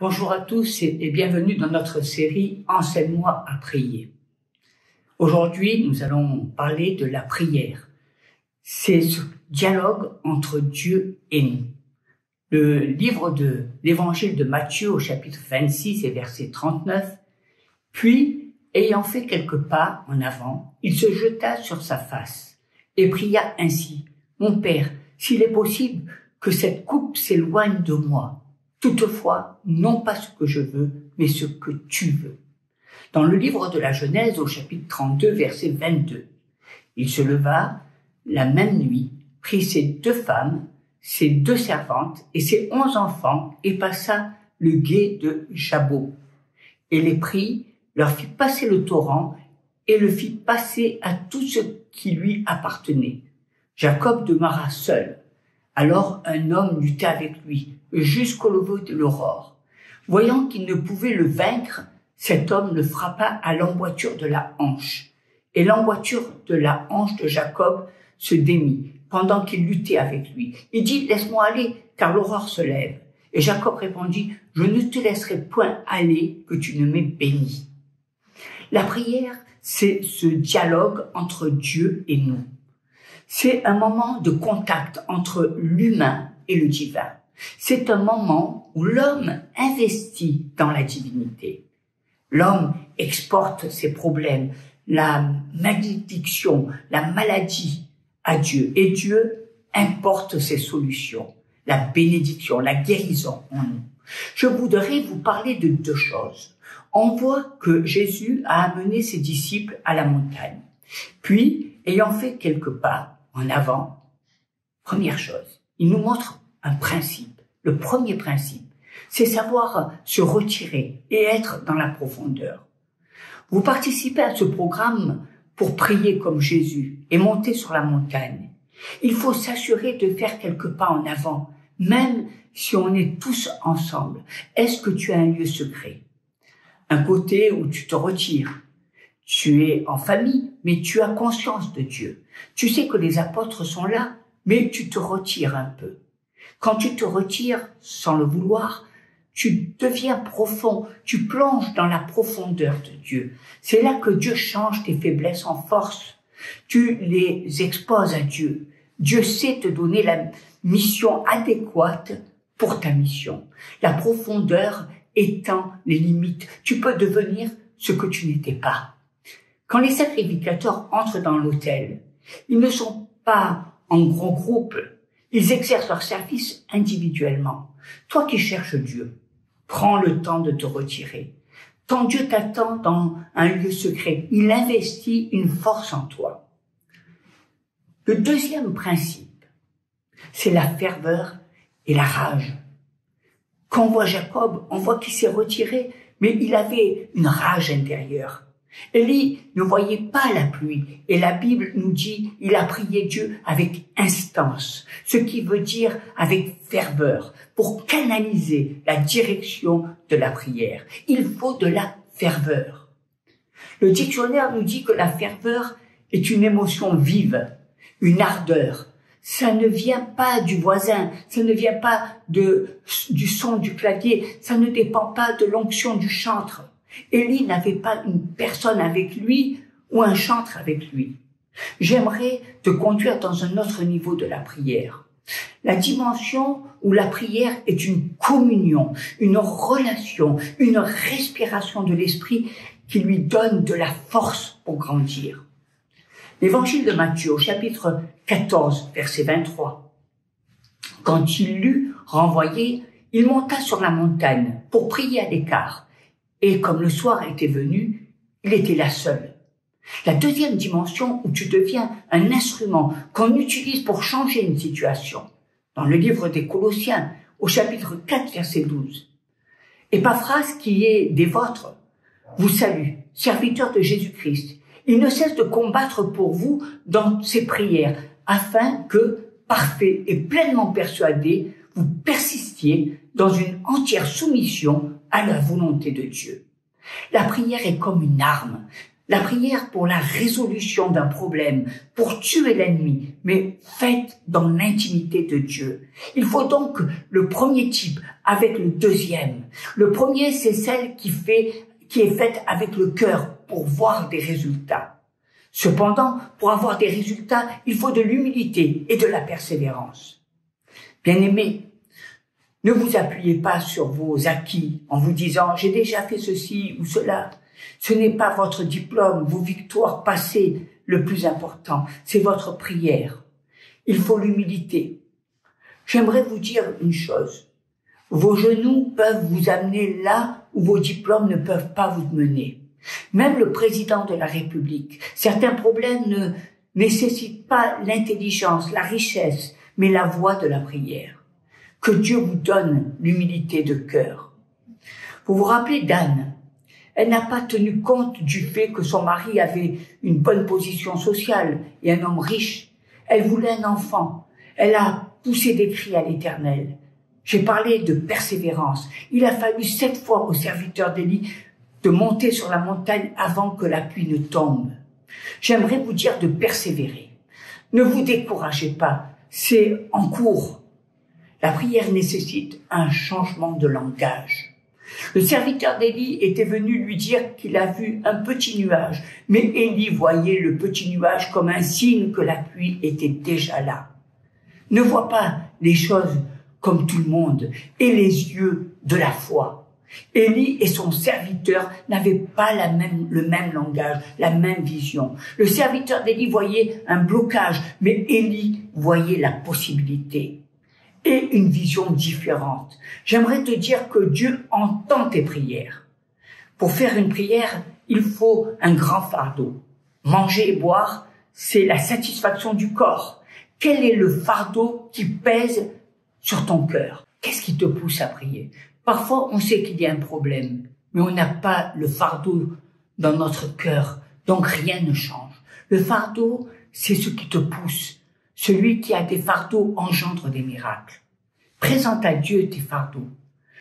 Bonjour à tous et bienvenue dans notre série « Enseigne-moi à prier ». Aujourd'hui, nous allons parler de la prière. C'est ce dialogue entre Dieu et nous. Le livre de l'Évangile de Matthieu au chapitre 26 et verset 39. « Puis, ayant fait quelques pas en avant, il se jeta sur sa face et pria ainsi. « Mon Père, s'il est possible que cette coupe s'éloigne de moi. Toutefois, non pas ce que je veux, mais ce que tu veux. » Dans le livre de la Genèse, au chapitre 32, verset 22, il se leva la même nuit, prit ses 2 femmes, ses 2 servantes et ses 11 enfants et passa le gué de Jabok. Et les prit, leur fit passer le torrent et le fit passer à tout ce qui lui appartenait. Jacob demeura seul. Alors un homme lutta avec lui jusqu'au lever de l'aurore. Voyant qu'il ne pouvait le vaincre, cet homme le frappa à l'emboîture de la hanche. Et l'emboîture de la hanche de Jacob se démit pendant qu'il luttait avec lui. Il dit « Laisse-moi aller, car l'aurore se lève. » Et Jacob répondit « Je ne te laisserai point aller que tu ne m'aies béni. » La prière, c'est ce dialogue entre Dieu et nous. C'est un moment de contact entre l'humain et le divin. C'est un moment où l'homme investit dans la divinité. L'homme exporte ses problèmes, la malédiction, la maladie à Dieu. Et Dieu importe ses solutions, la bénédiction, la guérison en nous. Je voudrais vous parler de 2 choses. On voit que Jésus a amené ses disciples à la montagne. Puis, ayant fait quelques pas en avant, première chose, il nous montre un principe. Le premier principe, c'est savoir se retirer et être dans la profondeur. Vous participez à ce programme pour prier comme Jésus et monter sur la montagne. Il faut s'assurer de faire quelques pas en avant, même si on est tous ensemble. Est-ce que tu as un lieu secret? Un côté où tu te retires. Tu es en famille, mais tu as conscience de Dieu. Tu sais que les apôtres sont là, mais tu te retires un peu. Quand tu te retires sans le vouloir, tu deviens profond, tu plonges dans la profondeur de Dieu. C'est là que Dieu change tes faiblesses en force. Tu les exposes à Dieu. Dieu sait te donner la mission adéquate pour ta mission. La profondeur étend les limites. Tu peux devenir ce que tu n'étais pas. Quand les sacrificateurs entrent dans l'autel, ils ne sont pas en gros groupe. Ils exercent leur service individuellement. Toi qui cherches Dieu, prends le temps de te retirer. Quand Dieu t'attend dans un lieu secret, il investit une force en toi. Le deuxième principe, c'est la ferveur et la rage. Quand on voit Jacob, on voit qu'il s'est retiré, mais il avait une rage intérieure. Élie ne voyait pas la pluie et la Bible nous dit il a prié Dieu avec instance, ce qui veut dire avec ferveur, pour canaliser la direction de la prière. Il faut de la ferveur. Le dictionnaire nous dit que la ferveur est une émotion vive, une ardeur. Ça ne vient pas du voisin, ça ne vient pas du son du clavier, ça ne dépend pas de l'onction du chantre. Élie n'avait pas une personne avec lui ou un chantre avec lui. J'aimerais te conduire dans un autre niveau de la prière. La dimension où la prière est une communion, une relation, une respiration de l'esprit qui lui donne de la force pour grandir. L'évangile de Matthieu, au chapitre 14, verset 23. Quand il l'eut renvoyé, il monta sur la montagne pour prier à l'écart. Et comme le soir était venu, il était là seul. La deuxième dimension où tu deviens un instrument qu'on utilise pour changer une situation. Dans le livre des Colossiens, au chapitre 4, verset 12. Épaphras, qui est des vôtres, vous salue, serviteur de Jésus-Christ. Il ne cesse de combattre pour vous dans ses prières, afin que, parfait et pleinement persuadé, vous persistiez dans une entière soumission à la volonté de Dieu. La prière est comme une arme. La prière pour la résolution d'un problème, pour tuer l'ennemi, mais faite dans l'intimité de Dieu. Il faut donc le premier type, avec le deuxième. Le premier, c'est celle qui est faite avec le cœur pour voir des résultats. Cependant, pour avoir des résultats, il faut de l'humilité et de la persévérance. Bien-aimés, ne vous appuyez pas sur vos acquis en vous disant « j'ai déjà fait ceci ou cela ». Ce n'est pas votre diplôme, vos victoires passées le plus important, c'est votre prière. Il faut l'humilité. J'aimerais vous dire une chose. Vos genoux peuvent vous amener là où vos diplômes ne peuvent pas vous mener. Même le président de la République, certains problèmes ne nécessitent pas l'intelligence, la richesse, mais la voie de la prière. Que Dieu vous donne l'humilité de cœur. Vous vous rappelez d'Anne? Elle n'a pas tenu compte du fait que son mari avait une bonne position sociale et un homme riche. Elle voulait un enfant. Elle a poussé des cris à l'Éternel. J'ai parlé de persévérance. Il a fallu 7 fois au serviteur d'Élie de monter sur la montagne avant que la pluie ne tombe. J'aimerais vous dire de persévérer. Ne vous découragez pas, c'est en cours. La prière nécessite un changement de langage. Le serviteur d'Élie était venu lui dire qu'il a vu un petit nuage, mais Élie voyait le petit nuage comme un signe que la pluie était déjà là. Ne vois pas les choses comme tout le monde et les yeux de la foi. Élie et son serviteur n'avaient pas le même langage, la même vision. Le serviteur d'Élie voyait un blocage, mais Élie voyait la possibilité et une vision différente. J'aimerais te dire que Dieu entend tes prières. Pour faire une prière, il faut un grand fardeau. Manger et boire, c'est la satisfaction du corps. Quel est le fardeau qui pèse sur ton cœur? Qu'est-ce qui te pousse à prier? Parfois, on sait qu'il y a un problème, mais on n'a pas le fardeau dans notre cœur, donc rien ne change. Le fardeau, c'est ce qui te pousse. Celui qui a des fardeaux engendre des miracles. Présente à Dieu tes fardeaux.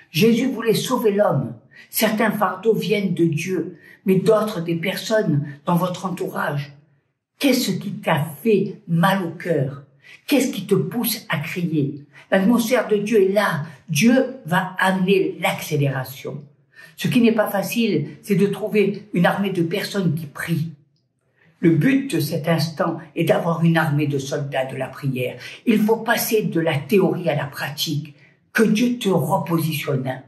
Jésus voulait sauver l'homme. Certains fardeaux viennent de Dieu, mais d'autres des personnes dans votre entourage. Qu'est-ce qui t'a fait mal au cœur? Qu'est-ce qui te pousse à crier? L'atmosphère de Dieu est là. Dieu va amener l'accélération. Ce qui n'est pas facile, c'est de trouver une armée de personnes qui prient. Le but de cet instant est d'avoir une armée de soldats de la prière. Il faut passer de la théorie à la pratique. Que Dieu te repositionne.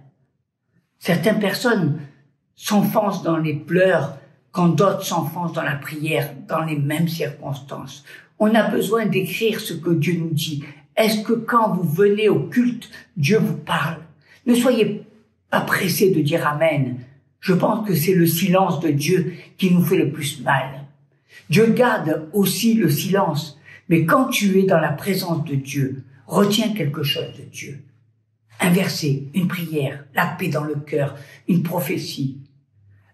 Certaines personnes s'enfoncent dans les pleurs quand d'autres s'enfoncent dans la prière, dans les mêmes circonstances. On a besoin d'écrire ce que Dieu nous dit. Est-ce que quand vous venez au culte, Dieu vous parle? Ne soyez pas pressés de dire Amen. Je pense que c'est le silence de Dieu qui nous fait le plus mal. Dieu garde aussi le silence, mais quand tu es dans la présence de Dieu, retiens quelque chose de Dieu. Un verset, une prière, la paix dans le cœur, une prophétie.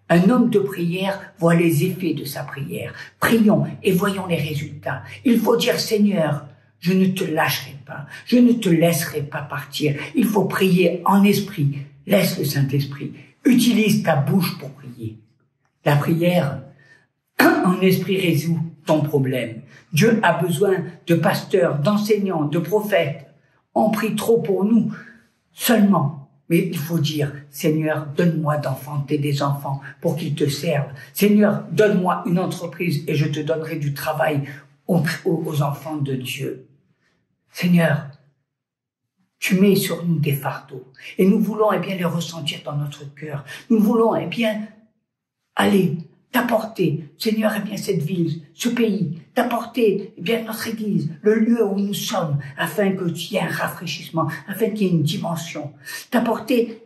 Un homme de prière voit les effets de sa prière. Prions et voyons les résultats. Il faut dire Seigneur, je ne te lâcherai pas, je ne te laisserai pas partir. Il faut prier en esprit. Laisse le Saint-Esprit. Utilise ta bouche pour prier. La prière en esprit résout ton problème. Dieu a besoin de pasteurs, d'enseignants, de prophètes. On prie trop pour nous seulement. Mais il faut dire, Seigneur, donne-moi d'enfanter des enfants pour qu'ils te servent. Seigneur, donne-moi une entreprise et je te donnerai du travail aux enfants de Dieu. Seigneur, tu mets sur nous des fardeaux et nous voulons les ressentir dans notre cœur. Nous voulons aller t'apporter, Seigneur, cette ville, ce pays, t'apporter, notre église, le lieu où nous sommes, afin qu'il y ait un rafraîchissement, afin qu'il y ait une dimension. T'apporter,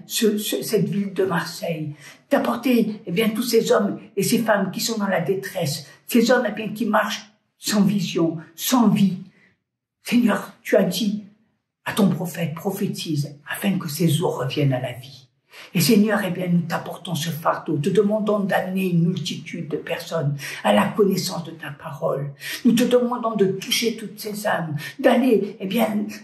cette ville de Marseille. T'apporter, tous ces hommes et ces femmes qui sont dans la détresse. Ces hommes, qui marchent sans vision, sans vie. Seigneur, tu as dit à ton prophète, prophétise, afin que ces eaux reviennent à la vie. Et Seigneur, nous t'apportons ce fardeau, te demandons d'amener une multitude de personnes à la connaissance de ta parole. Nous te demandons de toucher toutes ces âmes, d'aller,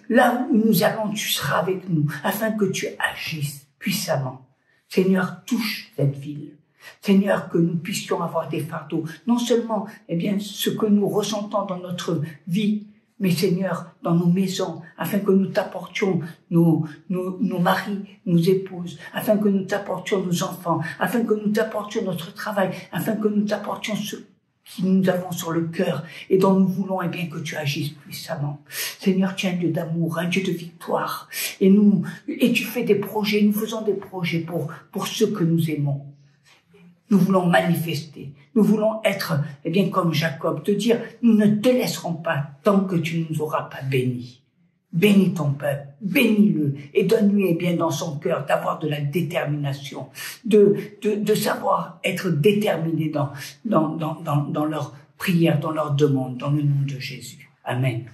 là où nous allons, tu seras avec nous, afin que tu agisses puissamment. Seigneur, touche cette ville. Seigneur, que nous puissions avoir des fardeaux, non seulement, ce que nous ressentons dans notre vie, mais Seigneur, dans nos maisons, afin que nous t'apportions nos maris, nos épouses, afin que nous t'apportions nos enfants, afin que nous t'apportions notre travail, afin que nous t'apportions ce que nous avons sur le cœur et dont nous voulons bien que tu agisses puissamment. Seigneur, tu es un Dieu d'amour, un Dieu de victoire. Et tu fais des projets, nous faisons des projets pour ceux que nous aimons. Nous voulons manifester, nous voulons être, bien, comme Jacob, te dire, nous ne te laisserons pas tant que tu ne nous auras pas bénis. Bénis ton peuple, bénis-le et donne-lui, bien, dans son cœur d'avoir de la détermination, de savoir être déterminé dans leur prière, dans leur demande, dans le nom de Jésus. Amen.